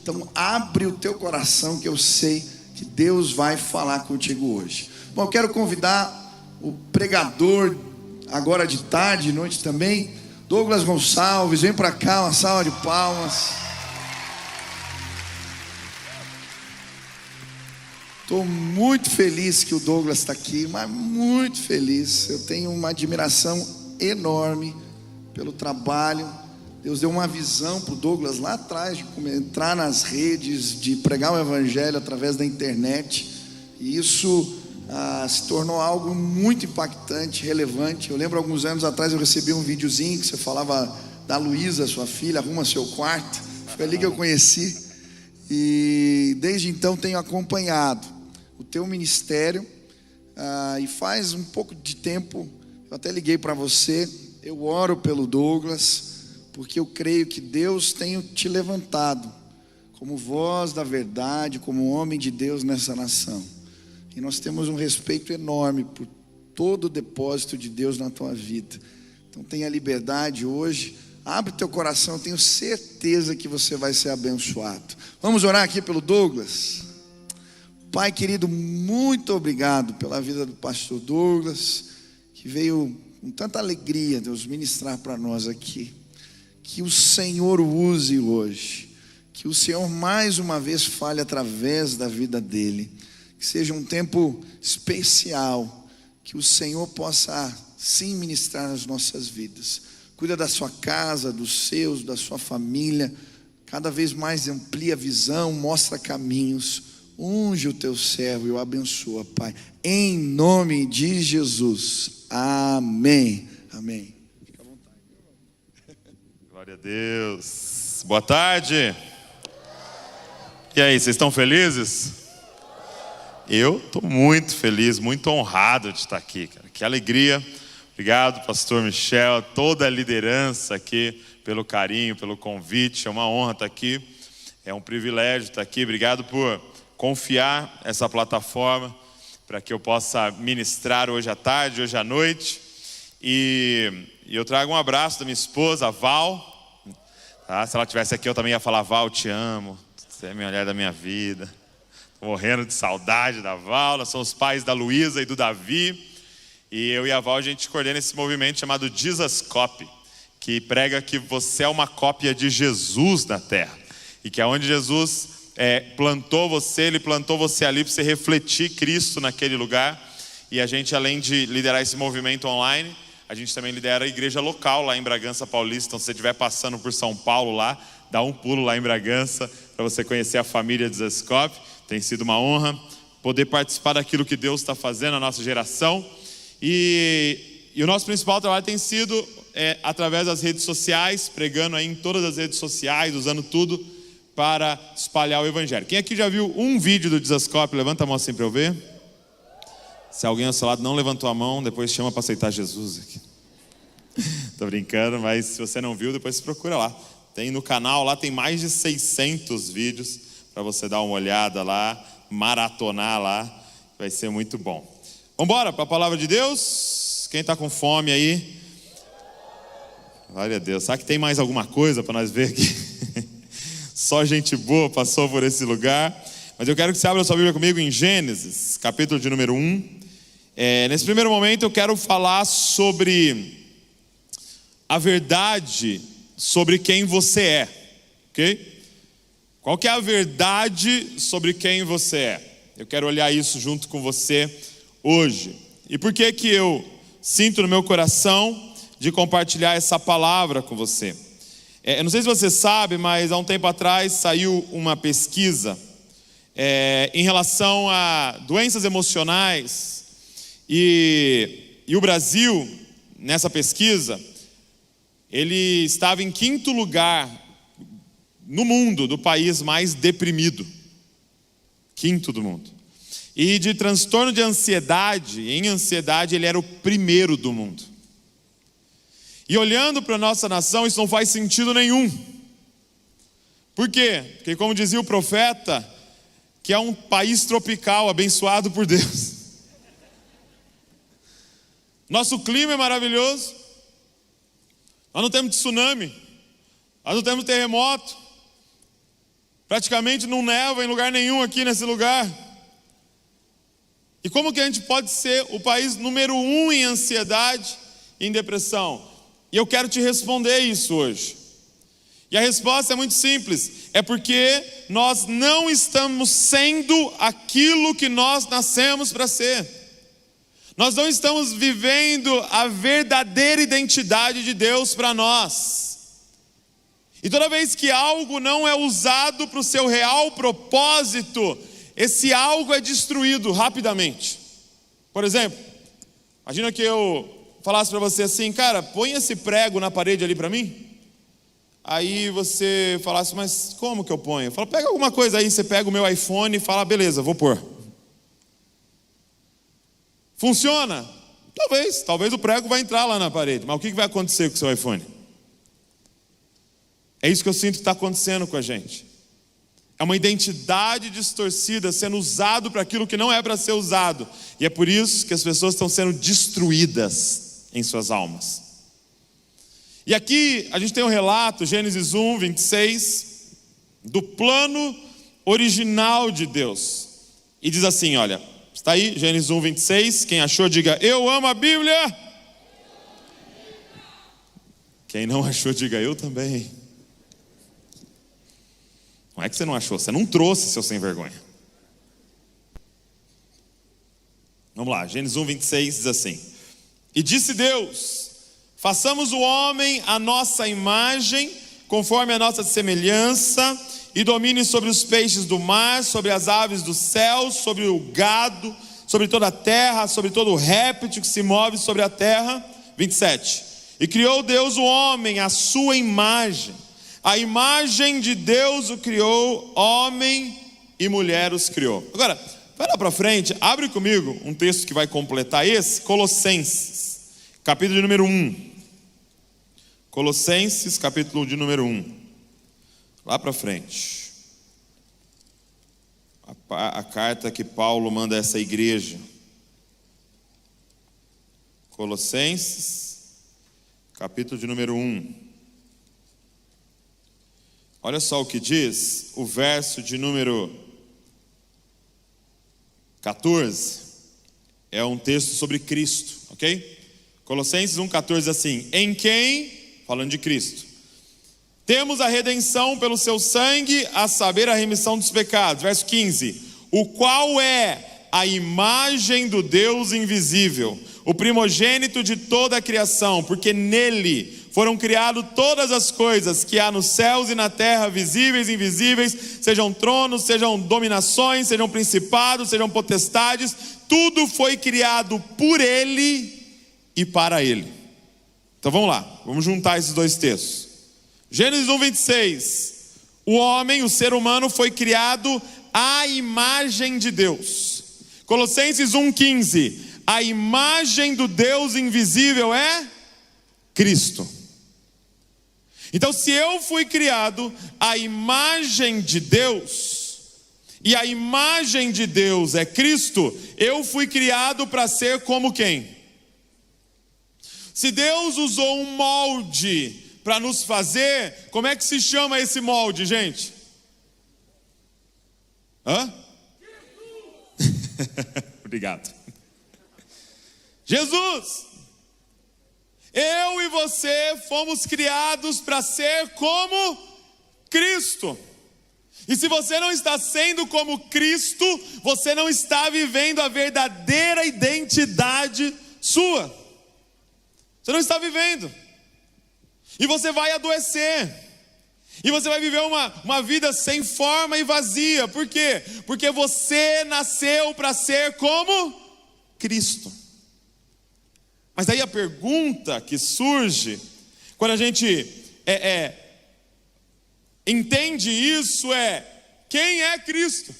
Então abre o teu coração, que eu sei que Deus vai falar contigo hoje. Bom, eu quero convidar o pregador, agora de tarde, de noite também, Douglas Gonçalves. Vem para cá, uma salva de palmas. Estou muito feliz que o Douglas está aqui, mas muito feliz. Eu tenho uma admiração enorme pelo trabalho. Deus deu uma visão para o Douglas lá atrás, de entrar nas redes, de pregar o evangelho através da internet. E isso se tornou algo muito impactante, relevante. Eu lembro alguns anos atrás eu recebi um videozinho que você falava da Luísa, sua filha, arruma seu quarto. Foi ali que eu conheci. E desde então tenho acompanhado o teu ministério, e faz um pouco de tempo eu até liguei para você. Eu oro pelo Douglas, porque eu creio que Deus tem te levantado como voz da verdade, como homem de Deus nessa nação, e nós temos um respeito enorme por todo o depósito de Deus na tua vida. Então tenha liberdade hoje, abre teu coração, eu tenho certeza que você vai ser abençoado. Vamos orar aqui pelo Douglas. Pai querido, muito obrigado pela vida do pastor Douglas, que veio com tanta alegria, Deus, ministrar para nós aqui. Que o Senhor o use hoje, que o Senhor mais uma vez fale através da vida dele, que seja um tempo especial, que o Senhor possa sim ministrar nas nossas vidas. Cuida da sua casa, dos seus, da sua família, cada vez mais amplia a visão, mostra caminhos. Unge o teu servo e o abençoa, Pai, em nome de Jesus, amém, amém. Fica à vontade. Glória a Deus. Boa tarde. E aí, vocês estão felizes? Eu estou muito feliz, muito honrado de estar aqui, cara. Que alegria. Obrigado, pastor Michel, toda a liderança aqui, pelo carinho, pelo convite. É uma honra estar aqui, é um privilégio estar aqui. Obrigado por confiar essa plataforma para que eu possa ministrar hoje à tarde, hoje à noite. E eu trago um abraço da minha esposa, a Val, tá? Se ela estivesse aqui eu também ia falar: Val, te amo, você é a mulher da minha vida. Estou morrendo de saudade da Val. Nós somos pais da Luísa e do Davi, e eu e a Val a gente coordena esse movimento chamado Jesus Copy, que prega que você é uma cópia de Jesus na terra, e que aonde Jesus plantou você, Ele plantou você ali para você refletir Cristo naquele lugar. E a gente, além de liderar esse movimento online, a gente também lidera a igreja local lá em Bragança Paulista. Então se você estiver passando por São Paulo lá, dá um pulo lá em Bragança para você conhecer a família de Zescope. Tem sido uma honra poder participar daquilo que Deus está fazendo na nossa geração. E o nosso principal trabalho tem sido através das redes sociais, pregando aí em todas as redes sociais, usando tudo para espalhar o evangelho. Quem aqui já viu um vídeo do Dizascope? Levanta a mão assim para eu ver. Se alguém ao seu lado não levantou a mão, depois chama para aceitar Jesus aqui. Tô brincando, mas se você não viu, depois se procura lá. Tem no canal, lá tem mais de 600 vídeos para você dar uma olhada lá, maratonar lá, vai ser muito bom. Vamos embora para a palavra de Deus? Quem está com fome aí? Glória a Deus. Será que tem mais alguma coisa para nós ver aqui? Só gente boa passou por esse lugar. Mas eu quero que você abra a sua Bíblia comigo em Gênesis, capítulo de número 1. Nesse primeiro momento eu quero falar sobre a verdade sobre quem você é, ok? Qual que é a verdade sobre quem você é? Eu quero olhar isso junto com você hoje. E por que que eu sinto no meu coração de compartilhar essa palavra com você? Eu não sei se você sabe, mas há um tempo atrás saiu uma pesquisa em relação a doenças emocionais, e o Brasil, nessa pesquisa, ele estava em 5º lugar no mundo do país mais deprimido. 5º do mundo. E de transtorno de ansiedade, em ansiedade ele era o 1º do mundo. E olhando para a nossa nação, isso não faz sentido nenhum. Por quê? Porque como dizia o profeta, que é um país tropical, abençoado por Deus. Nosso clima é maravilhoso. Nós não temos tsunami. Nós não temos terremoto. Praticamente não neva em lugar nenhum aqui nesse lugar. E como que a gente pode ser o país número 1 em ansiedade e em depressão? E eu quero te responder isso hoje. E a resposta é muito simples. É porque nós não estamos sendo aquilo que nós nascemos para ser. Nós não estamos vivendo a verdadeira identidade de Deus para nós. E toda vez que algo não é usado para o seu real propósito, esse algo é destruído rapidamente. Por exemplo, imagina que eu falasse para você assim: cara, põe esse prego na parede ali para mim. Aí você falasse: mas como que eu ponho? Eu falo: pega alguma coisa aí, você pega o meu iPhone e fala: beleza, vou pôr. Funciona? Talvez o prego vai entrar lá na parede, mas o que vai acontecer com o seu iPhone? É isso que eu sinto que está acontecendo com a gente. É uma identidade distorcida sendo usado para aquilo que não é para ser usado. E é por isso que as pessoas estão sendo destruídas em suas almas. E aqui a gente tem um relato, Gênesis 1, 26, do plano original de Deus. E diz assim, olha, está aí, Gênesis 1, 26, quem achou diga: eu amo a Bíblia. Quem não achou diga: eu também. Não é que você não achou, você não trouxe, seu sem vergonha. Vamos lá, Gênesis 1, 26 diz assim: e disse Deus: façamos o homem à nossa imagem, conforme a nossa semelhança, e domine sobre os peixes do mar, sobre as aves do céu, sobre o gado, sobre toda a terra, sobre todo o réptil que se move sobre a terra. 27. E criou Deus o homem à sua imagem. A imagem de Deus o criou, homem e mulher os criou. Agora, vai lá para frente, abre comigo um texto que vai completar esse, Colossenses, capítulo de número 1. Colossenses, capítulo de número 1. Lá para frente. A carta que Paulo manda a essa igreja. Colossenses, capítulo de número 1. Olha só o que diz o verso de número 14. É um texto sobre Cristo, ok? Colossenses 1,14 diz assim: em quem, falando de Cristo, temos a redenção pelo seu sangue, a saber, a remissão dos pecados. Verso 15: o qual é a imagem do Deus invisível, o primogênito de toda a criação, porque nele foram criadas todas as coisas que há nos céus e na terra, visíveis e invisíveis, sejam tronos, sejam dominações, sejam principados, sejam potestades, tudo foi criado por ele e para ele. Então vamos lá, vamos juntar esses dois textos. Gênesis 1, 26. O homem, o ser humano, foi criado à imagem de Deus. Colossenses 1, 15. A imagem do Deus invisível é Cristo. Então, se eu fui criado à imagem de Deus, e a imagem de Deus é Cristo, eu fui criado para ser como quem? Se Deus usou um molde para nos fazer, como é que se chama esse molde, gente? Hã? Obrigado. Jesus. Eu e você fomos criados para ser como Cristo. E se você não está sendo como Cristo, você não está vivendo a verdadeira identidade sua. Você não está vivendo. E você vai adoecer. E você vai viver uma vida sem forma e vazia. Por quê? Porque você nasceu para ser como Cristo. Mas aí a pergunta que surge, quando a gente entende isso, é: quem é Cristo?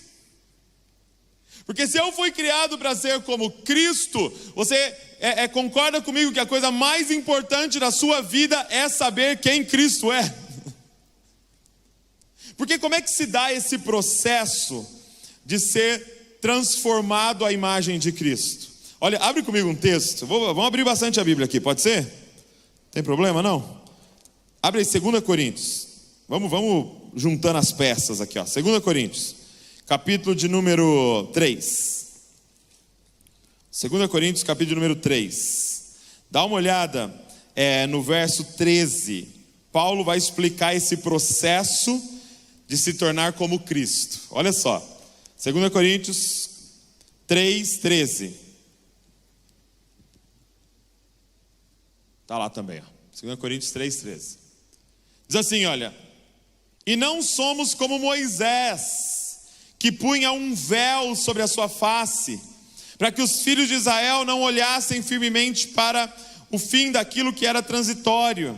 Porque se eu fui criado para ser como Cristo, você concorda comigo que a coisa mais importante da sua vida é saber quem Cristo é? Porque como é que se dá esse processo de ser transformado à imagem de Cristo? Olha, abre comigo um texto. Vamos abrir bastante a Bíblia aqui, pode ser? Tem problema, não? Abre aí, 2 Coríntios. Vamos juntando as peças aqui, ó. 2 Coríntios, capítulo de número 3. 2 Coríntios, capítulo de número 3. Dá uma olhada no verso 13. Paulo vai explicar esse processo de se tornar como Cristo. Olha só, 2 Coríntios 3, 13. Está lá também, ó. 2 Coríntios 3, 13. Diz assim, olha: e não somos como Moisés, que punha um véu sobre a sua face, para que os filhos de Israel não olhassem firmemente para o fim daquilo que era transitório,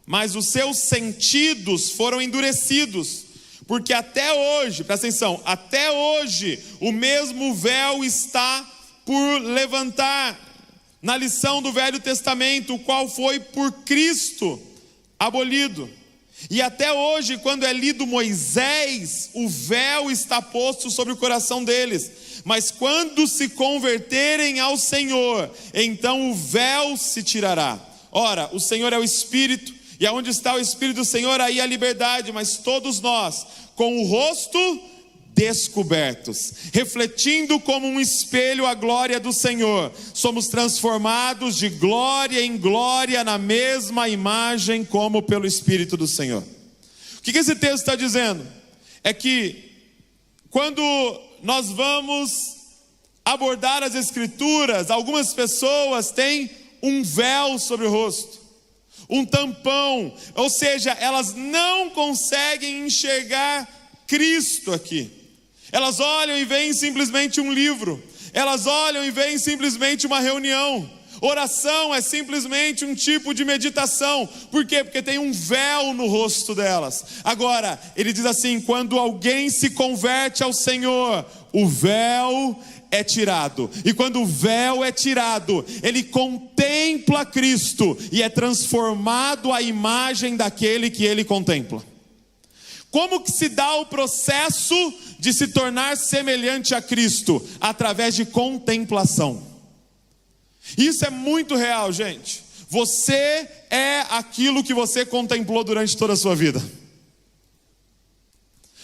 mas os seus sentidos foram endurecidos, porque até hoje, presta atenção, até hoje o mesmo véu está por levantar na lição do Velho Testamento, o qual foi por Cristo abolido. E até hoje, quando é lido Moisés, o véu está posto sobre o coração deles. Mas quando se converterem ao Senhor, então o véu se tirará. Ora, o Senhor é o Espírito, e aonde está o Espírito do Senhor, aí a liberdade. Mas todos nós, com o rosto descobertos, refletindo como um espelho a glória do Senhor, somos transformados de glória em glória na mesma imagem como pelo Espírito do Senhor. O que esse texto está dizendo? É que quando nós vamos abordar as Escrituras, algumas pessoas têm um véu sobre o rosto, um tampão, ou seja, elas não conseguem enxergar Cristo aqui. Elas olham e veem simplesmente um livro, elas olham e veem simplesmente uma reunião. Oração é simplesmente um tipo de meditação. Por quê? Porque tem um véu no rosto delas. Agora, ele diz assim: quando alguém se converte ao Senhor, o véu é tirado. E quando o véu é tirado, ele contempla Cristo e é transformado à imagem daquele que ele contempla. Como que se dá o processo de se tornar semelhante a Cristo? Através de contemplação. Isso é muito real, gente. Você é aquilo que você contemplou durante toda a sua vida.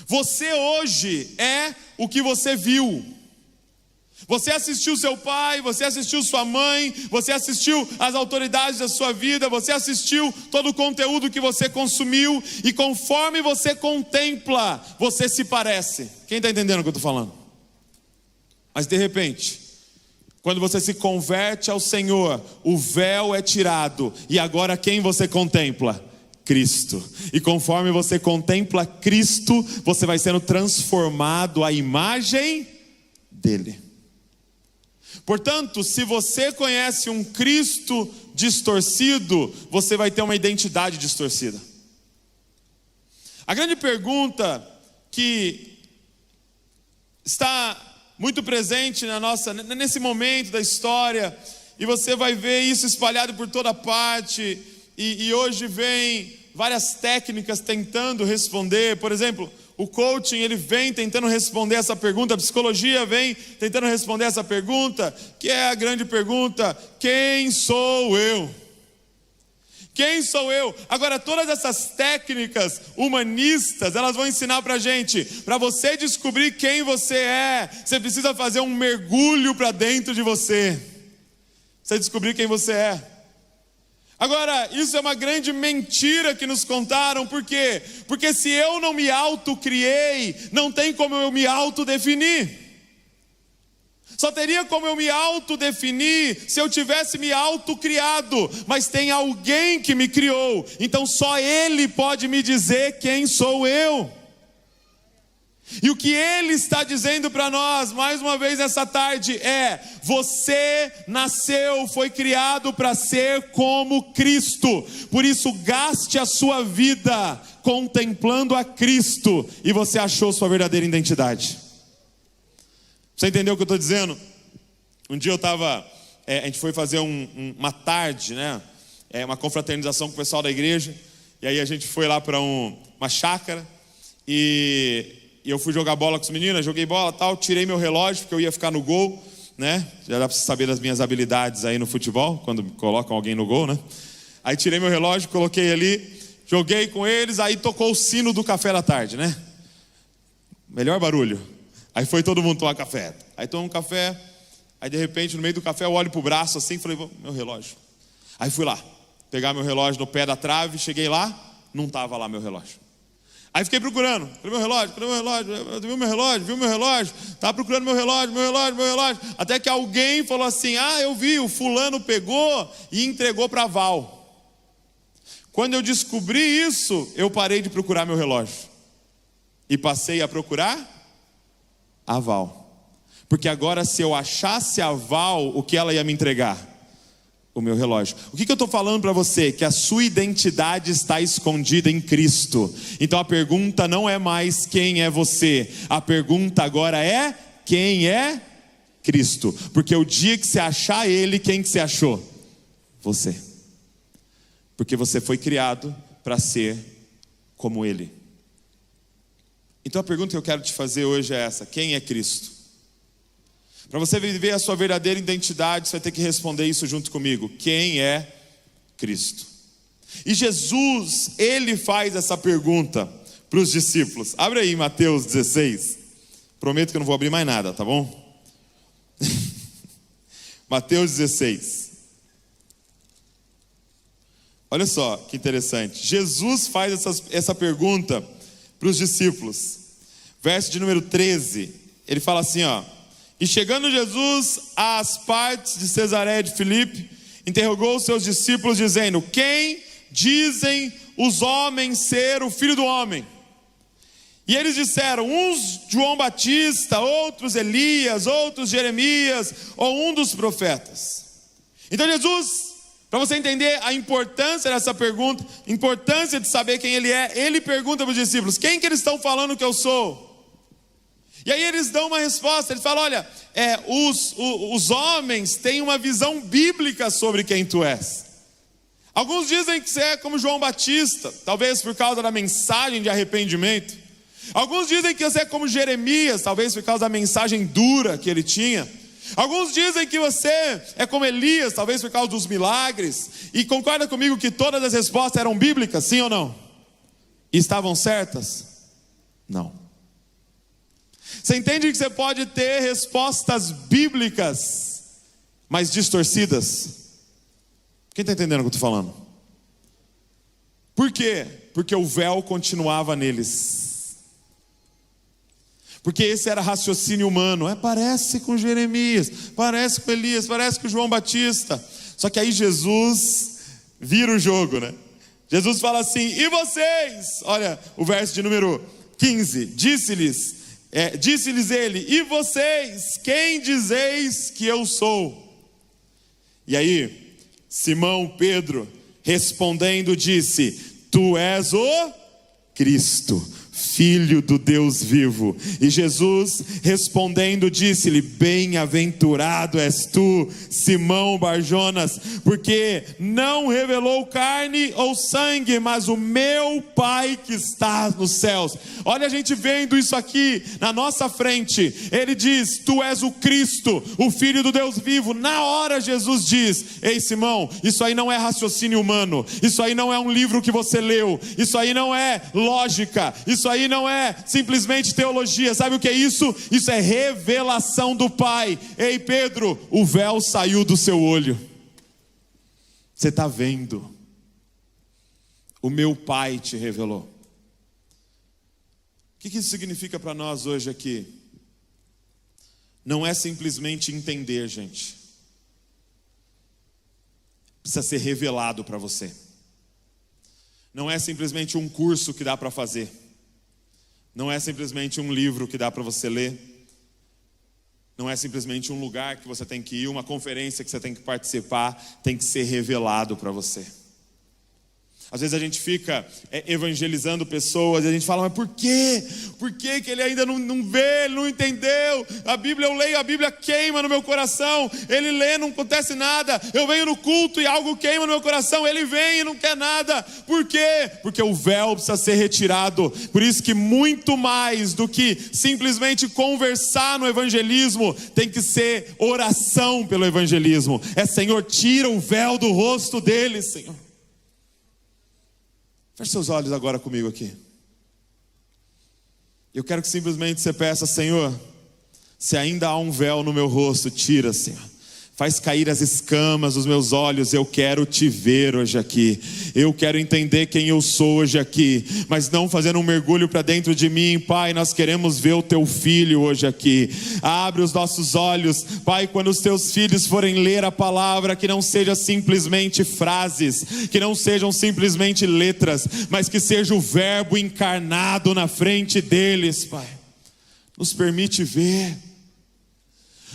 Você hoje é o que você viu. Você assistiu seu pai, você assistiu sua mãe, você assistiu as autoridades da sua vida, você assistiu todo o conteúdo que você consumiu, e conforme você contempla, você se parece. Quem está entendendo o que eu estou falando? Mas de repente, quando você se converte ao Senhor, o véu é tirado, e agora quem você contempla? Cristo. E conforme você contempla Cristo, você vai sendo transformado à imagem dele. Portanto, se você conhece um Cristo distorcido, você vai ter uma identidade distorcida. A grande pergunta que está muito presente nesse momento da história, e você vai ver isso espalhado por toda parte, e hoje vem várias técnicas tentando responder. Por exemplo, o coaching, ele vem tentando responder essa pergunta, a psicologia vem tentando responder essa pergunta, que é a grande pergunta: quem sou eu? Quem sou eu? Agora, todas essas técnicas humanistas, elas vão ensinar pra gente, para você descobrir quem você é, você precisa fazer um mergulho para dentro de você, você descobrir quem você é. Agora, isso é uma grande mentira que nos contaram. Por quê? Porque se eu não me autocriei, não tem como eu me autodefinir. Só teria como eu me autodefinir se eu tivesse me autocriado. Mas tem alguém que me criou, então só Ele pode me dizer quem sou eu. E o que Ele está dizendo para nós, mais uma vez nessa tarde, é: você nasceu, foi criado para ser como Cristo. Por isso, gaste a sua vida contemplando a Cristo, e você achou sua verdadeira identidade. Você entendeu o que eu estou dizendo? Um dia a gente foi fazer uma tarde, né? Uma confraternização com o pessoal da igreja. E aí a gente foi lá para uma chácara, e eu fui jogar bola com as meninas, joguei bola e tal, tirei meu relógio, porque eu ia ficar no gol, né? Já dá para saber das minhas habilidades aí no futebol, quando colocam alguém no gol, né? Aí tirei meu relógio, coloquei ali, joguei com eles, aí tocou o sino do café da tarde, né? Melhor barulho. Aí foi todo mundo tomar café. Aí tomou um café, aí de repente no meio do café eu olho pro braço assim e falei, meu relógio. Aí fui lá, pegar meu relógio no pé da trave, cheguei lá, não estava lá meu relógio. Aí fiquei procurando, cadê meu relógio? Cadê meu relógio? Viu meu relógio? Viu meu relógio? Estava procurando meu relógio. Até que alguém falou assim, eu vi, o fulano pegou e entregou para a Val. Quando eu descobri isso, eu parei de procurar meu relógio. E passei a procurar a Val. Porque agora se eu achasse a Val, o que ela ia me entregar? O meu relógio. O que eu estou falando para você? Que a sua identidade está escondida em Cristo. Então a pergunta não é mais quem é você. A pergunta agora é quem é Cristo. Porque o dia que você achar Ele, quem que você achou? Você. Porque você foi criado para ser como Ele. Então a pergunta que eu quero te fazer hoje é essa: quem é Cristo? Para você viver a sua verdadeira identidade, você vai ter que responder isso junto comigo. Quem é Cristo? E Jesus, Ele faz essa pergunta para os discípulos. Abre aí Mateus 16. Prometo que eu não vou abrir mais nada, tá bom? Mateus 16. Olha só que interessante. Jesus faz essa pergunta para os discípulos. Verso de número 13. Ele fala assim, E chegando Jesus às partes de Cesareia de Filipe, interrogou os seus discípulos dizendo, quem dizem os homens ser o Filho do Homem? E eles disseram, uns João Batista, outros Elias, outros Jeremias, ou um dos profetas. Então Jesus, para você entender a importância dessa pergunta, a importância de saber quem Ele é, Ele pergunta para os discípulos, quem que eles estão falando que eu sou? E aí eles dão uma resposta, eles falam, olha, os homens têm uma visão bíblica sobre quem tu és. Alguns dizem que você é como João Batista, talvez por causa da mensagem de arrependimento. Alguns dizem que você é como Jeremias, talvez por causa da mensagem dura que ele tinha. Alguns dizem que você é como Elias, talvez por causa dos milagres. E concorda comigo que todas as respostas eram bíblicas, sim ou não? E estavam certas? Não. Você entende que você pode ter respostas bíblicas, mas distorcidas? Quem está entendendo o que eu estou falando? Por quê? Porque o véu continuava neles. Porque esse era raciocínio humano. Parece com Jeremias, parece com Elias, parece com João Batista. Só que aí Jesus vira o jogo, né? Jesus fala assim, e vocês? Olha o verso de número 15. Disse-lhes ele, e vocês, quem dizeis que eu sou? E aí, Simão Pedro, respondendo, disse, tu és o Cristo, Filho do Deus vivo. E Jesus, respondendo, disse-lhe, bem-aventurado és tu, Simão Barjonas, porque não revelou carne ou sangue, mas o meu Pai que está nos céus. Olha a gente vendo isso aqui na nossa frente. Ele diz, tu és o Cristo, o Filho do Deus vivo. Na hora Jesus diz, ei Simão, isso aí não é raciocínio humano, isso aí não é um livro que você leu, isso aí não é lógica, isso aí não é simplesmente teologia. Sabe o que é isso? Isso é revelação do Pai. Ei Pedro, o véu saiu do seu olho. Você está vendo? O meu Pai te revelou. O que isso significa para nós hoje aqui? Não é simplesmente entender, gente. Precisa ser revelado para você. Não é simplesmente um curso que dá para fazer. Não é simplesmente um livro que dá para você ler. Não é simplesmente um lugar que você tem que ir, uma conferência que você tem que participar. Tem que ser revelado para você. Às vezes a gente fica evangelizando pessoas e a gente fala, mas por quê? Por que ele ainda não vê, ele não entendeu? A Bíblia, eu leio, a Bíblia queima no meu coração. Ele lê, não acontece nada. Eu venho no culto e algo queima no meu coração. Ele vem e não quer nada. Por quê? Porque o véu precisa ser retirado. Por isso que muito mais do que simplesmente conversar no evangelismo, tem que ser oração pelo evangelismo. Senhor, tira o véu do rosto deles, Senhor. Feche seus olhos agora comigo aqui. Eu quero que simplesmente você peça: Senhor, se ainda há um véu no meu rosto, tira, Senhor. Faz cair as escamas dos meus olhos. Eu quero te ver hoje aqui. Eu quero entender quem eu sou hoje aqui. Mas não fazendo um mergulho para dentro de mim. Pai, nós queremos ver o teu filho hoje aqui. Abre os nossos olhos. Pai, quando os teus filhos forem ler a palavra, que não seja simplesmente frases, que não sejam simplesmente letras, mas que seja o verbo encarnado na frente deles, Pai. Nos permite ver.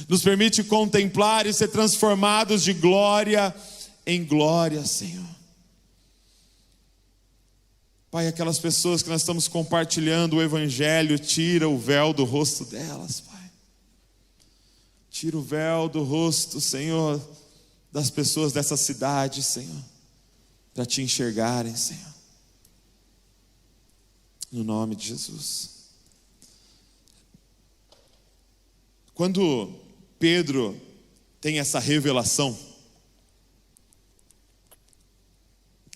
Nos permite contemplar e ser transformados de glória em glória, Senhor. Pai, aquelas pessoas que nós estamos compartilhando o Evangelho, tira o véu do rosto delas, Pai. Tira o véu do rosto, Senhor, das pessoas dessa cidade, Senhor, para te enxergarem, Senhor. No nome de Jesus. Quando Pedro tem essa revelação,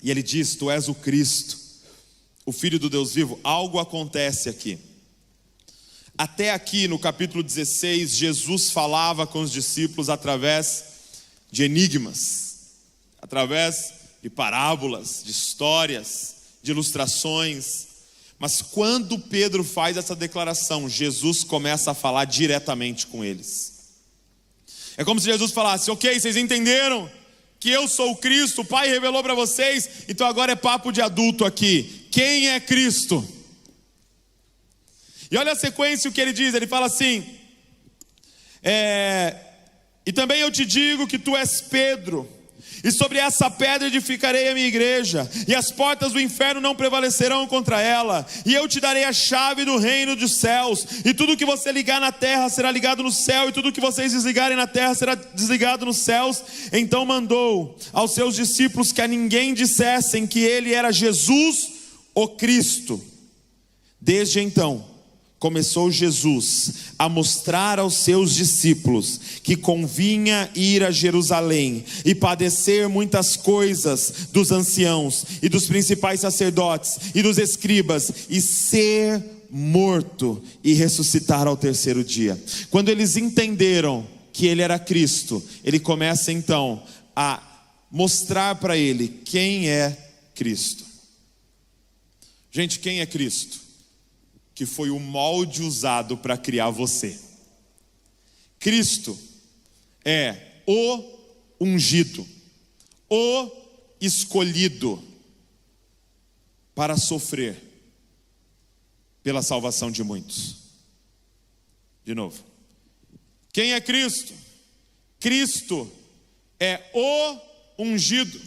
e ele diz: tu és o Cristo, o Filho do Deus vivo, algo acontece aqui. Até aqui no capítulo 16, Jesus falava com os discípulos através de enigmas, através de parábolas, de histórias, de ilustrações. Mas quando Pedro faz essa declaração, Jesus começa a falar diretamente com eles. É como se Jesus falasse: ok, vocês entenderam que eu sou o Cristo, o Pai revelou para vocês, então agora é papo de adulto aqui. Quem é Cristo? E olha a sequência o que ele diz. Ele fala assim: e também eu te digo que tu és Pedro, e sobre essa pedra edificarei a minha igreja, e as portas do inferno não prevalecerão contra ela, e eu te darei a chave do reino dos céus, e tudo que você ligar na terra será ligado no céu, e tudo que vocês desligarem na terra será desligado nos céus. Então mandou aos seus discípulos que a ninguém dissessem que ele era Jesus, o Cristo. Desde então começou Jesus a mostrar aos seus discípulos que convinha ir a Jerusalém e padecer muitas coisas dos anciãos e dos principais sacerdotes e dos escribas, e ser morto e ressuscitar ao terceiro dia. Quando eles entenderam que ele era Cristo, ele começa então a mostrar para ele quem é Cristo. Gente, quem é Cristo? Que foi o molde usado para criar você. Cristo é o ungido, o escolhido para sofrer pela salvação de muitos. De novo. Quem é Cristo? Cristo é o ungido,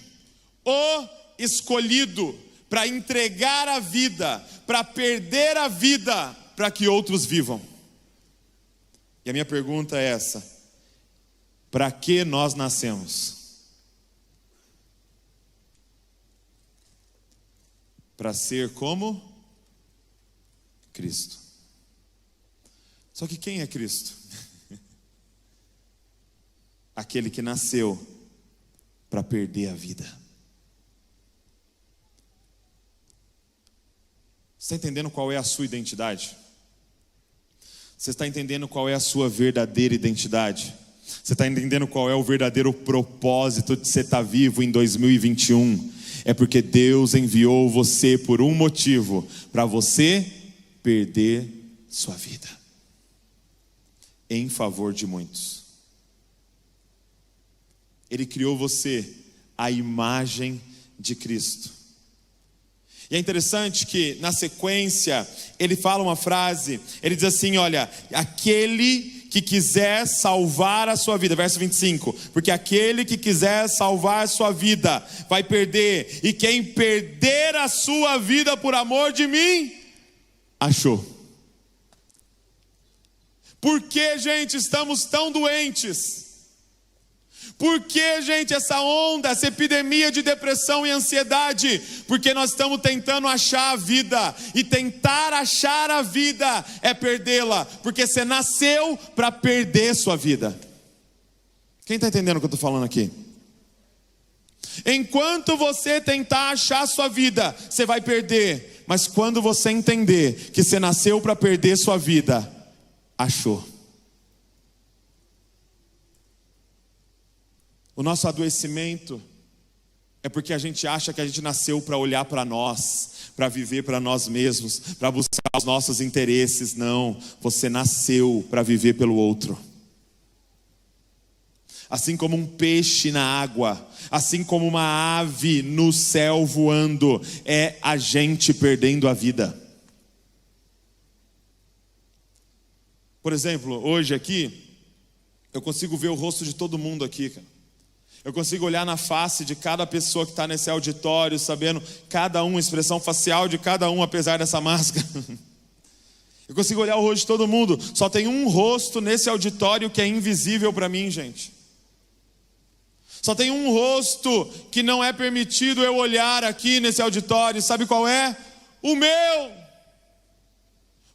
o escolhido para entregar a vida, para perder a vida, para que outros vivam. E a minha pergunta é essa: para que nós nascemos? Para ser como Cristo. Só que quem é Cristo? Aquele que nasceu para perder a vida. Você está entendendo qual é a sua identidade? Você está entendendo qual é a sua verdadeira identidade? Você está entendendo qual é o verdadeiro propósito de você estar vivo em 2021? É porque Deus enviou você por um motivo: para você perder sua vida em favor de muitos. Ele criou você à imagem de Cristo. E é interessante que na sequência ele fala uma frase, ele diz assim: olha, aquele que quiser salvar a sua vida, verso 25, porque aquele que quiser salvar a sua vida vai perder, e quem perder a sua vida por amor de mim, achou. Por que, gente, estamos tão doentes? Por que, gente, essa onda, essa epidemia de depressão e ansiedade? Porque nós estamos tentando achar a vida, e tentar achar a vida é perdê-la, porque você nasceu para perder sua vida. Quem está entendendo o que eu estou falando aqui? Enquanto você tentar achar a sua vida, você vai perder. Mas quando você entender que você nasceu para perder sua vida, achou. O nosso adoecimento é porque a gente acha que a gente nasceu para olhar para nós, para viver para nós mesmos, para buscar os nossos interesses. Não, você nasceu para viver pelo outro. Assim como um peixe na água, assim como uma ave no céu voando, é a gente perdendo a vida. Por exemplo, hoje aqui, eu consigo ver o rosto de todo mundo aqui, cara. Eu consigo olhar na face de cada pessoa que está nesse auditório, sabendo cada um, a expressão facial de cada um, apesar dessa máscara. Eu consigo olhar o rosto de todo mundo. Só tem um rosto nesse auditório que é invisível para mim, gente. Só tem um rosto que não é permitido eu olhar aqui nesse auditório. Sabe qual é? O meu.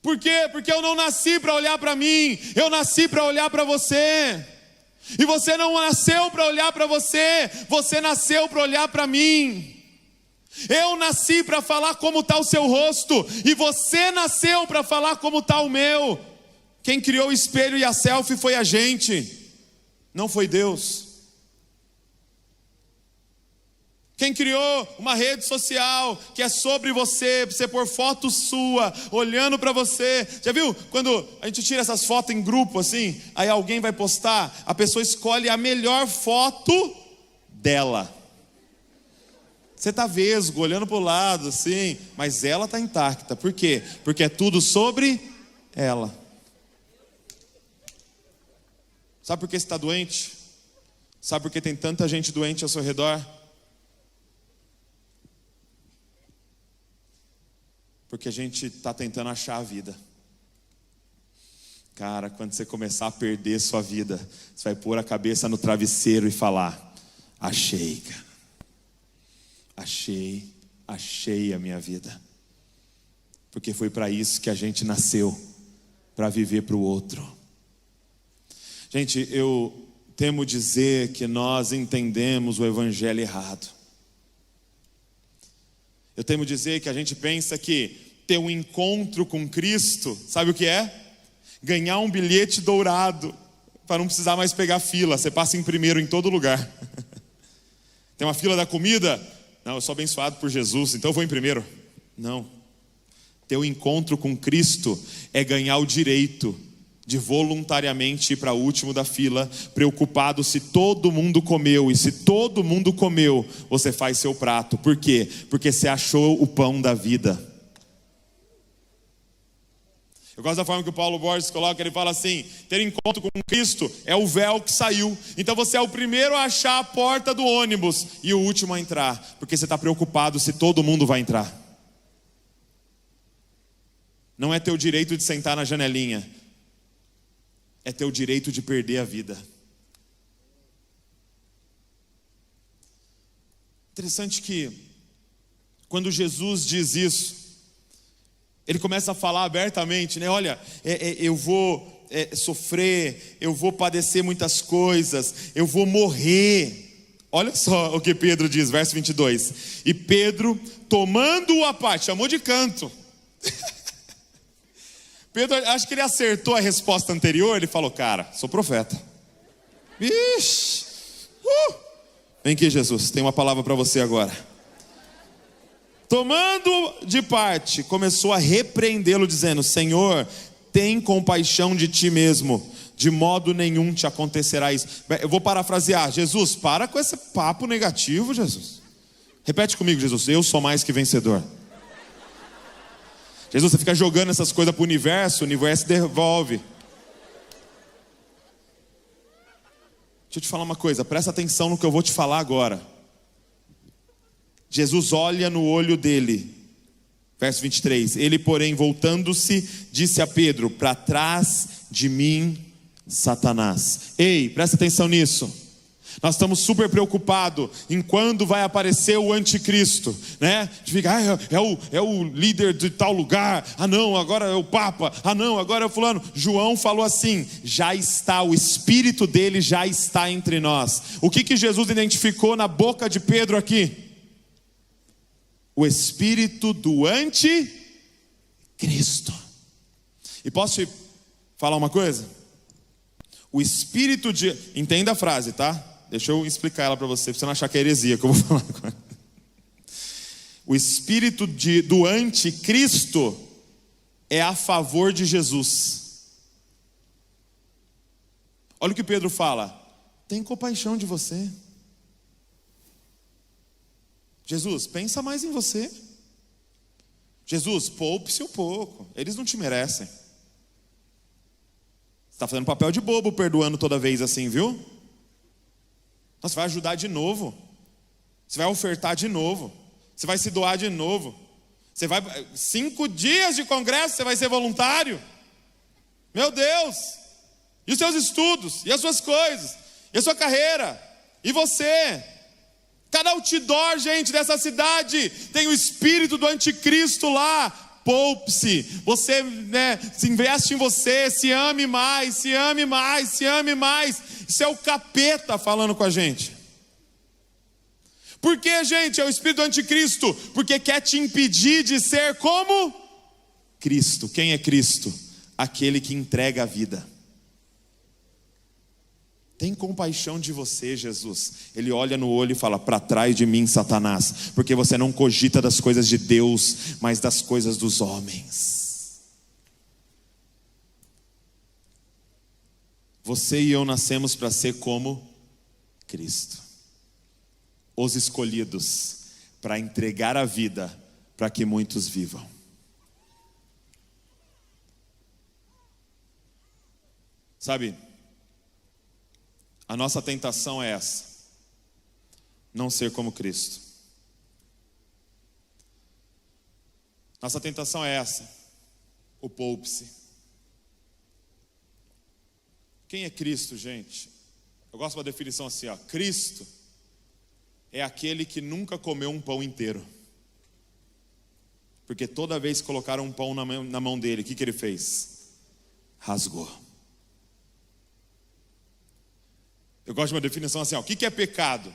Por quê? Porque eu não nasci para olhar para mim. Eu nasci para olhar para você. E você não nasceu para olhar para você. Você nasceu para olhar para mim. Eu nasci para falar como está o seu rosto. E você nasceu para falar como está o meu. Quem criou o espelho e a selfie foi a gente. Não foi Deus. Quem criou uma rede social que é sobre você, para você pôr foto sua, olhando para você. Já viu quando a gente tira essas fotos em grupo assim, aí alguém vai postar, a pessoa escolhe a melhor foto dela. Você está vesgo, olhando para o lado assim, mas ela está intacta. Por quê? Porque é tudo sobre ela. Sabe por que você está doente? Sabe por que tem tanta gente doente ao seu redor? Porque a gente está tentando achar a vida. Cara, quando você começar a perder sua vida, você vai pôr a cabeça no travesseiro e falar: achei, cara. Achei a minha vida. Porque foi para isso que a gente nasceu, para viver para o outro. Gente, eu temo dizer que nós entendemos o evangelho errado. Eu temo dizer que a gente pensa que ter um encontro com Cristo, sabe o que é? Ganhar um bilhete dourado, para não precisar mais pegar fila. Você passa em primeiro em todo lugar. Tem uma fila da comida? Não, eu sou abençoado por Jesus, então eu vou em primeiro. Não. Ter um encontro com Cristo é ganhar o direito de voluntariamente ir para o último da fila, preocupado se todo mundo comeu. E se todo mundo comeu, você faz seu prato. Por quê? Porque você achou o pão da vida. Eu gosto da forma que o Paulo Borges coloca, ele fala assim: ter encontro com Cristo é o véu que saiu. Então você é o primeiro a achar a porta do ônibus e o último a entrar, porque você está preocupado se todo mundo vai entrar. Não é ter o direito de sentar na janelinha, é ter o direito de perder a vida. Interessante que quando Jesus diz isso, ele começa a falar abertamente, né? Olha, eu vou sofrer, eu vou padecer muitas coisas, eu vou morrer. Olha só o que Pedro diz, verso 22. E Pedro, tomando-o à parte, chamou de canto. Pedro, acho que ele acertou a resposta anterior. Ele falou: cara, sou profeta. Vixe, vem aqui, Jesus, tem uma palavra para você agora. Tomando de parte, começou a repreendê-lo, dizendo: Senhor, tem compaixão de ti mesmo, de modo nenhum te acontecerá isso. Eu vou parafrasear: Jesus, para com esse papo negativo, Jesus. Repete comigo, Jesus: eu sou mais que vencedor. Jesus, você fica jogando essas coisas para o universo devolve. Deixa eu te falar uma coisa, presta atenção no que eu vou te falar agora. Jesus olha no olho dele, verso 23. Ele, porém, voltando-se, disse a Pedro: para trás de mim, Satanás. Ei, presta atenção nisso. Nós estamos super preocupados em quando vai aparecer o anticristo, né? De ficar, é o líder de tal lugar. Ah não, agora é o Papa. Ah não, agora é o fulano. João falou assim, já está, o Espírito dele já está entre nós. O que Jesus identificou na boca de Pedro aqui? O Espírito do anticristo. E posso te falar uma coisa? O Espírito de... Entenda a frase, tá? Deixa eu explicar ela para você não achar que é heresia que eu vou falar agora. O espírito do anticristo é a favor de Jesus. Olha o que Pedro fala. Tem compaixão de você. Jesus, pensa mais em você. Jesus, poupe-se um pouco. Eles não te merecem. Você está fazendo papel de bobo perdoando toda vez assim, viu? Você vai ajudar de novo. Você vai ofertar de novo. Você vai se doar de novo. Você vai 5 dias de congresso, você vai ser voluntário. Meu Deus! E os seus estudos, e as suas coisas, e a sua carreira, e você. Cada outdoor, gente, dessa cidade tem o espírito do anticristo lá. Poupe-se, você, se investe em você, se ame mais, se ame mais, se ame mais. Isso é o capeta falando com a gente. Por que, gente, é o espírito do anticristo? Porque quer te impedir de ser como Cristo. Quem é Cristo? Aquele que entrega a vida. Tem compaixão de você, Jesus. Ele olha no olho e fala, para trás de mim, Satanás, porque você não cogita das coisas de Deus, mas das coisas dos homens. Você e eu nascemos para ser como Cristo, os escolhidos, para entregar a vida, para que muitos vivam. Sabe, a nossa tentação é essa: não ser como Cristo. Nossa tentação é essa: o poupe-se. Quem é Cristo, gente? Eu gosto de uma definição assim, ó. Cristo é aquele que nunca comeu um pão inteiro. Porque toda vez que colocaram um pão na mão dele, o que ele fez? Rasgou. Eu gosto de uma definição assim, ó. O que é pecado?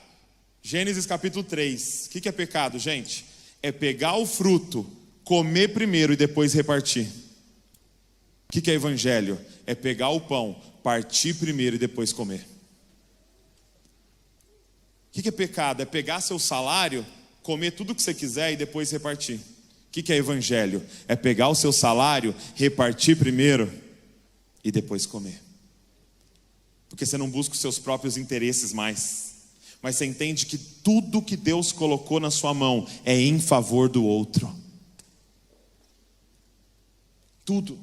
Gênesis capítulo 3. O que é pecado, gente? É pegar o fruto, comer primeiro e depois repartir. O que é evangelho? É pegar o pão, partir primeiro e depois comer. O que é pecado? É pegar seu salário, comer tudo que você quiser e depois repartir. O que é evangelho? É pegar o seu salário, repartir primeiro e depois comer. Porque você não busca os seus próprios interesses mais, mas você entende que tudo que Deus colocou na sua mão é em favor do outro. Tudo.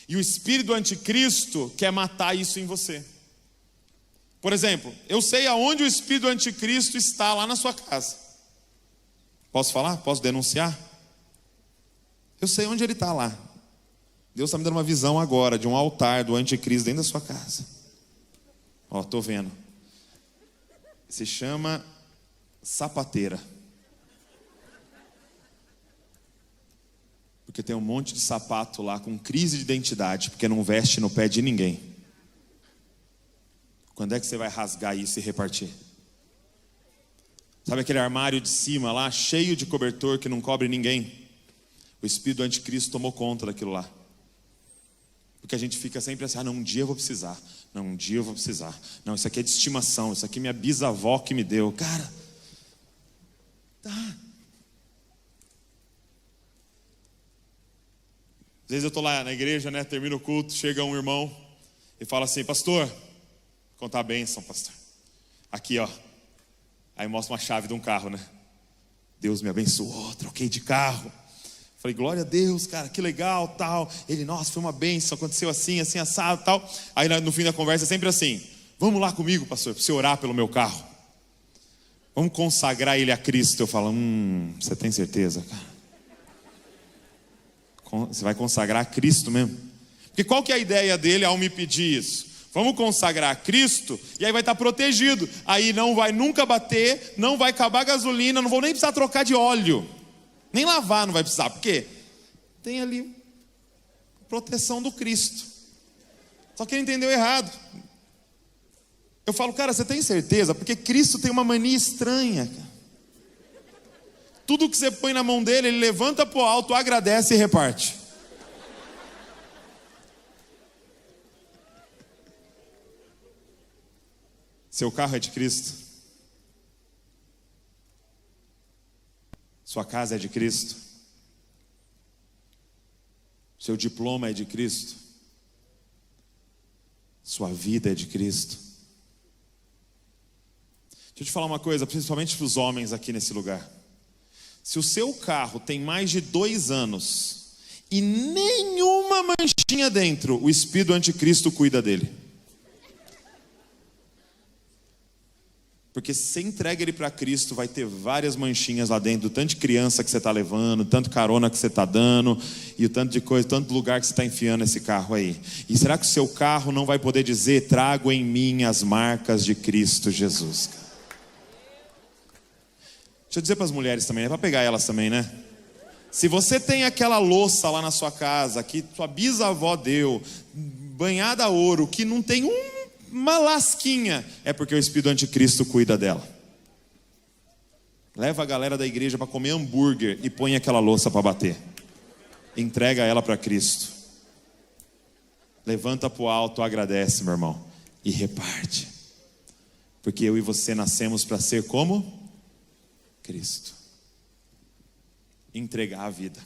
E o espírito do anticristo quer matar isso em você. Por exemplo, eu sei aonde o espírito do anticristo está lá na sua casa. Posso falar? Posso denunciar? Eu sei onde ele está lá. Deus está me dando uma visão agora de um altar do anticristo dentro da sua casa. Ó, estou vendo. Se chama sapateira. Porque tem um monte de sapato lá com crise de identidade, porque não veste no pé de ninguém. Quando é que você vai rasgar isso e repartir? Sabe aquele armário de cima lá, cheio de cobertor que não cobre ninguém? O espírito do anticristo tomou conta daquilo lá. Porque a gente fica sempre assim, não, um dia eu vou precisar. Não, um dia eu vou precisar. Não, isso aqui é de estimação, isso aqui é minha bisavó que me deu. Cara, tá. Às vezes eu estou lá na igreja, né, termino o culto, chega um irmão e fala assim, pastor, vou contar a bênção, pastor. Aqui, ó. Aí mostra uma chave de um carro, né? Deus me abençoou, troquei de carro. Falei, glória a Deus, cara, que legal, tal. Ele, nossa, foi uma bênção, aconteceu assim, assim, assado, tal. Aí no fim da conversa é sempre assim, vamos lá comigo, pastor, para você orar pelo meu carro. Vamos consagrar ele a Cristo. Eu falo, você tem certeza, cara? Você vai consagrar a Cristo mesmo? Porque qual que é a ideia dele ao me pedir isso? Vamos consagrar a Cristo e aí vai estar protegido. Aí não vai nunca bater, não vai acabar a gasolina, não vou nem precisar trocar de óleo. Nem lavar não vai precisar. Por quê? Tem ali proteção do Cristo. Só que ele entendeu errado. Eu falo, cara, você tem certeza? Porque Cristo tem uma mania estranha, cara. Tudo que você põe na mão dele, ele levanta pro alto, agradece e reparte. Seu carro é de Cristo. Sua casa é de Cristo. Seu diploma é de Cristo. Sua vida é de Cristo. Deixa eu te falar uma coisa, principalmente para os homens aqui nesse lugar. Se o seu carro tem mais de 2 anos e nenhuma manchinha dentro, o espírito do anticristo cuida dele. Porque se você entrega ele para Cristo, vai ter várias manchinhas lá dentro, tanto de criança que você está levando, tanto carona que você está dando, e o tanto de coisa, tanto lugar que você está enfiando esse carro aí. E será que o seu carro não vai poder dizer, trago em mim as marcas de Cristo Jesus? Deixa eu dizer para as mulheres também, é para pegar elas também, né? Se você tem aquela louça lá na sua casa, que sua bisavó deu, banhada a ouro, que não tem uma lasquinha, é porque o espírito do anticristo cuida dela. Leva a galera da igreja para comer hambúrguer e põe aquela louça para bater. Entrega ela para Cristo. Levanta para o alto, agradece, meu irmão, e reparte. Porque eu e você nascemos para ser como Cristo. Entregar a vida.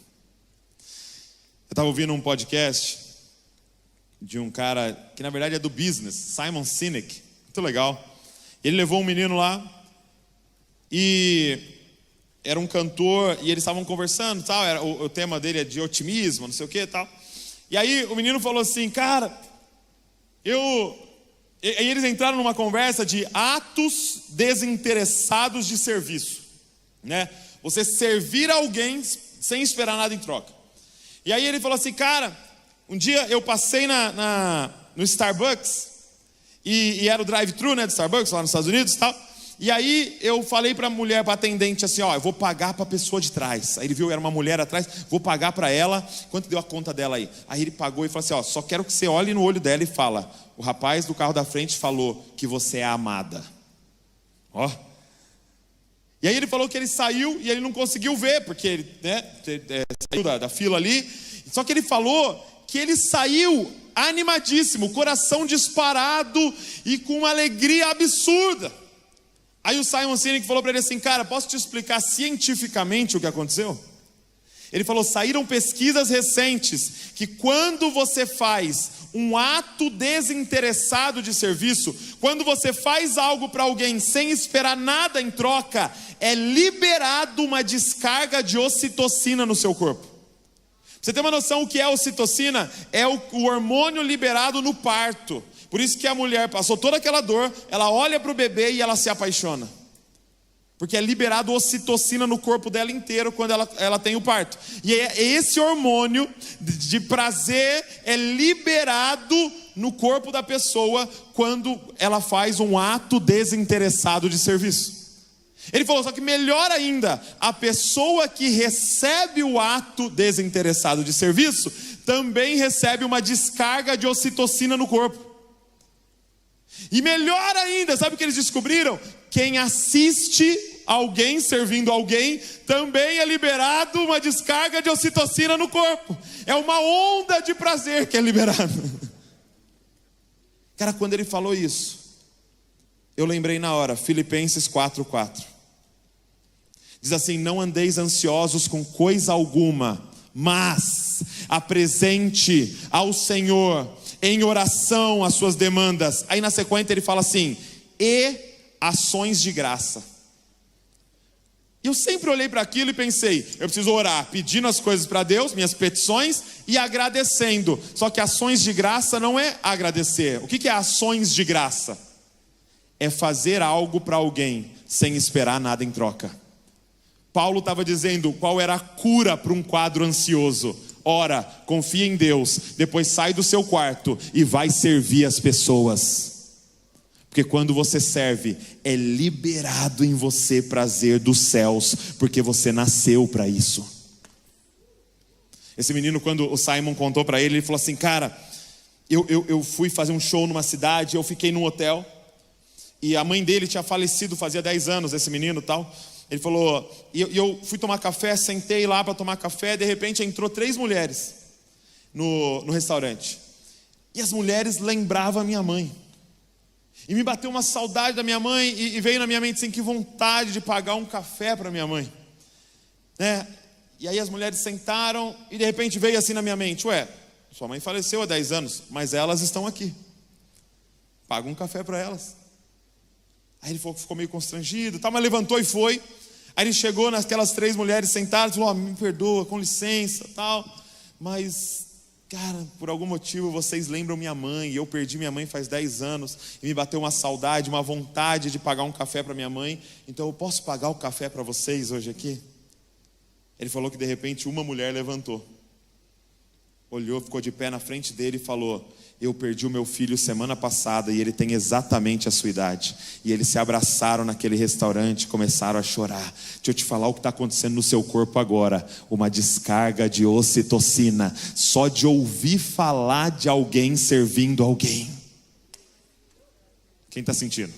Eu estava ouvindo um podcast de um cara que na verdade é do business, Simon Sinek, muito legal. Ele levou um menino lá e era um cantor e eles estavam conversando, tal. O tema dele é de otimismo, não sei o que, tal. E aí o menino falou assim, cara, e eles entraram numa conversa de atos desinteressados de serviço, né? Você servir alguém sem esperar nada em troca. E aí ele falou assim, cara, um dia eu passei no Starbucks, e era o drive-thru, né, do Starbucks, lá nos Estados Unidos e tal. E aí eu falei para a mulher, para a atendente assim, ó, eu vou pagar para a pessoa de trás. Aí ele viu, era uma mulher atrás, vou pagar para ela, quanto deu a conta dela aí? Aí ele pagou e falou assim, ó, só quero que você olhe no olho dela e fala, o rapaz do carro da frente falou que você é amada. Ó. E aí ele falou que ele saiu e ele não conseguiu ver, porque ele, né, saiu da fila ali. Só que ele falou que ele saiu animadíssimo, coração disparado e com uma alegria absurda. Aí o Simon Sinek falou para ele assim, cara, posso te explicar cientificamente o que aconteceu? Ele falou, saíram pesquisas recentes que quando você faz um ato desinteressado de serviço, quando você faz algo para alguém sem esperar nada em troca, é liberado uma descarga de ocitocina no seu corpo. Você tem uma noção o que é ocitocina? É o hormônio liberado no parto. Por isso que a mulher passou toda aquela dor, ela olha para o bebê e ela se apaixona. Porque é liberado ocitocina no corpo dela inteiro quando ela tem o parto. E esse hormônio de prazer é liberado no corpo da pessoa quando ela faz um ato desinteressado de serviço. Ele falou, só que melhor ainda, a pessoa que recebe o ato desinteressado de serviço também recebe uma descarga de ocitocina no corpo. E melhor ainda, sabe o que eles descobriram? Quem assiste alguém servindo alguém também é liberado uma descarga de ocitocina no corpo. É uma onda de prazer que é liberada. Cara, quando ele falou isso, eu lembrei na hora, Filipenses 4:4. Diz assim, não andeis ansiosos com coisa alguma, mas apresente ao Senhor em oração as suas demandas. Aí na sequência ele fala assim, e ações de graça. Eu sempre olhei para aquilo e pensei, eu preciso orar, pedindo as coisas para Deus, minhas petições, e agradecendo. Só que ações de graça não é agradecer. O que é ações de graça? É fazer algo para alguém sem esperar nada em troca. Paulo estava dizendo qual era a cura para um quadro ansioso. ora, confia em Deus, depois sai do seu quarto e vai servir as pessoas. Porque quando você serve, é liberado em você prazer dos céus, porque você nasceu para isso. Esse menino, quando o Simon contou para ele falou assim: cara, eu fui fazer um show numa cidade, eu fiquei num hotel, e a mãe dele tinha falecido fazia 10 anos, esse menino e tal. Ele falou, e eu fui tomar café, sentei lá para tomar café, de repente entrou 3 mulheres no restaurante. E as mulheres lembravam a minha mãe. E me bateu uma saudade da minha mãe, e veio na minha mente assim, que vontade de pagar um café para minha mãe. E aí as mulheres sentaram, e de repente veio assim na minha mente: ué, sua mãe faleceu há 10 anos, mas elas estão aqui. Paga um café para elas. Aí ele ficou meio constrangido, mas levantou e foi. Aí ele chegou naquelas 3 mulheres sentadas e falou: me perdoa, com licença, tal. Mas, cara, por algum motivo vocês lembram minha mãe, e eu perdi minha mãe faz 10 anos, e me bateu uma saudade, uma vontade de pagar um café para minha mãe, então eu posso pagar o café para vocês hoje aqui? Ele falou que de repente uma mulher levantou, olhou, ficou de pé na frente dele e falou: eu perdi o meu filho semana passada e ele tem exatamente a sua idade. E eles se abraçaram naquele restaurante e começaram a chorar. Deixa eu te falar o que está acontecendo no seu corpo agora: uma descarga de ocitocina, só de ouvir falar de alguém servindo alguém. Quem está sentindo?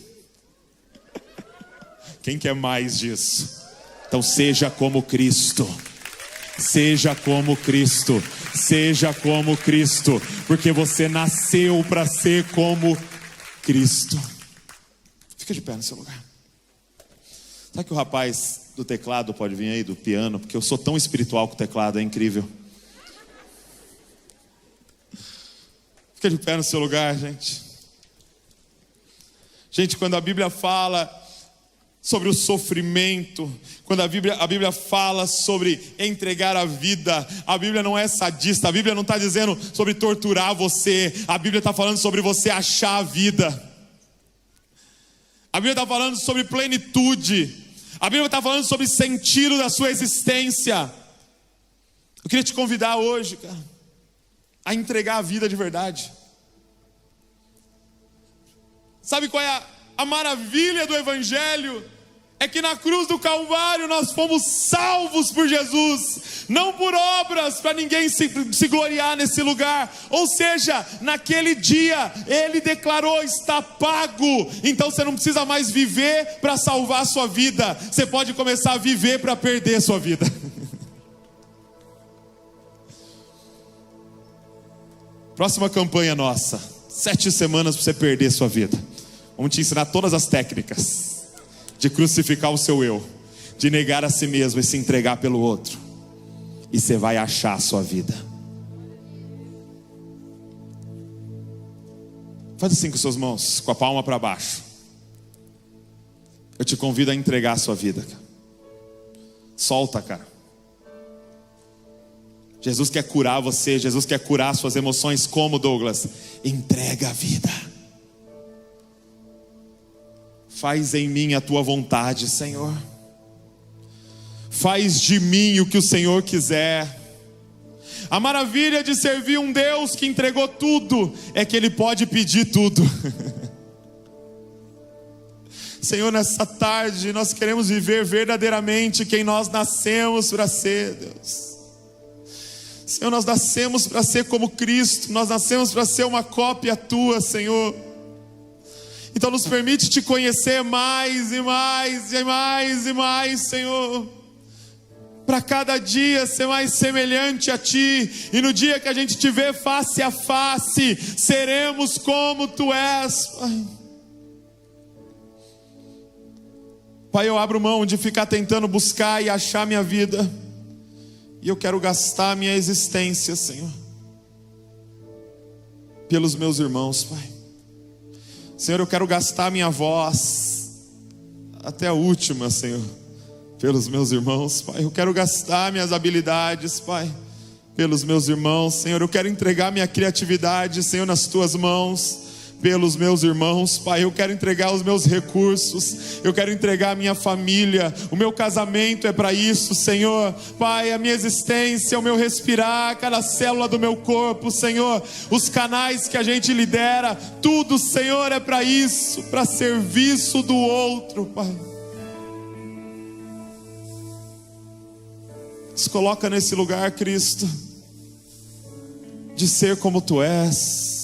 Quem quer mais disso? Então seja como Cristo. Seja como Cristo, seja como Cristo, porque você nasceu para ser como Cristo. Fica de pé no seu lugar. Sabe que o rapaz do teclado pode vir aí, do piano? Porque eu sou tão espiritual com o teclado, é incrível. Fica de pé no seu lugar, gente. Gente, quando a Bíblia fala sobre o sofrimento, quando a Bíblia fala sobre entregar a vida, a Bíblia não é sadista, a Bíblia não está dizendo sobre torturar você, a Bíblia está falando sobre você achar a vida, a Bíblia está falando sobre plenitude, a Bíblia está falando sobre sentido da sua existência. Eu queria te convidar hoje, cara, a entregar a vida de verdade. Sabe qual é a maravilha do Evangelho? É que na cruz do Calvário nós fomos salvos por Jesus, não por obras, para ninguém se gloriar nesse lugar. Ou seja, naquele dia Ele declarou: está pago. Então você não precisa mais viver para salvar a sua vida, você pode começar a viver para perder a sua vida. Próxima campanha nossa, 7 semanas para você perder a sua vida. Vamos te ensinar todas as técnicas de crucificar o seu eu, de negar a si mesmo e se entregar pelo outro, e você vai achar a sua vida. Faz assim com suas mãos, com a palma para baixo. Eu te convido a entregar a sua vida, cara. Solta, cara. Jesus quer curar você, Jesus quer curar suas emoções. Como, Douglas? Entrega a vida. Faz em mim a tua vontade, Senhor. Faz de mim o que o Senhor quiser. A maravilha de servir um Deus que entregou tudo é que Ele pode pedir tudo. Senhor, nessa tarde nós queremos viver verdadeiramente quem nós nascemos para ser, Deus. Senhor, nós nascemos para ser como Cristo, nós nascemos para ser uma cópia tua, Senhor. Então nos permite te conhecer mais e mais e mais e mais, Senhor, para cada dia ser mais semelhante a Ti, e no dia que a gente te vê face a face, seremos como Tu és, Pai. Pai, eu abro mão de ficar tentando buscar e achar minha vida, e eu quero gastar minha existência, Senhor, pelos meus irmãos, Pai. Senhor, eu quero gastar minha voz até a última, Senhor, pelos meus irmãos, Pai. Eu quero gastar minhas habilidades, Pai, pelos meus irmãos, Senhor. Eu quero entregar minha criatividade, Senhor, nas Tuas mãos, pelos meus irmãos, Pai. Eu quero entregar os meus recursos, eu quero entregar a minha família, o meu casamento é para isso, Senhor. Pai, a minha existência, o meu respirar, cada célula do meu corpo, Senhor, os canais que a gente lidera, tudo, Senhor, é para isso, para serviço do outro, Pai. Se coloca nesse lugar, Cristo, de ser como Tu és.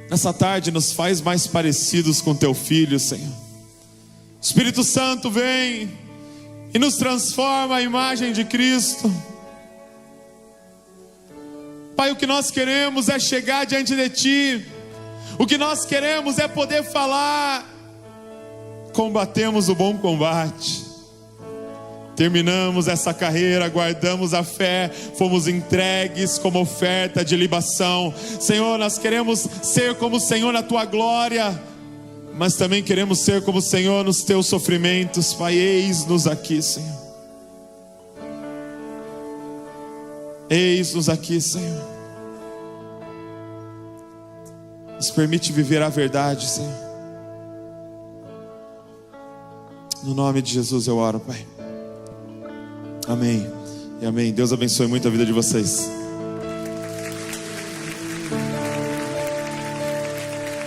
Nessa tarde nos faz mais parecidos com Teu Filho, Senhor. Espírito Santo vem e nos transforma a imagem de Cristo. Pai, o que nós queremos é chegar diante de Ti. O que nós queremos é poder falar: combatemos o bom combate, terminamos essa carreira, guardamos a fé, fomos entregues como oferta de libação. Senhor, nós queremos ser como o Senhor na Tua glória, mas também queremos ser como o Senhor nos Teus sofrimentos. Pai, eis-nos aqui, Senhor. Eis-nos aqui, Senhor. Nos permite viver a verdade, Senhor. No nome de Jesus eu oro, Pai. Amém e amém. Deus abençoe muito a vida de vocês.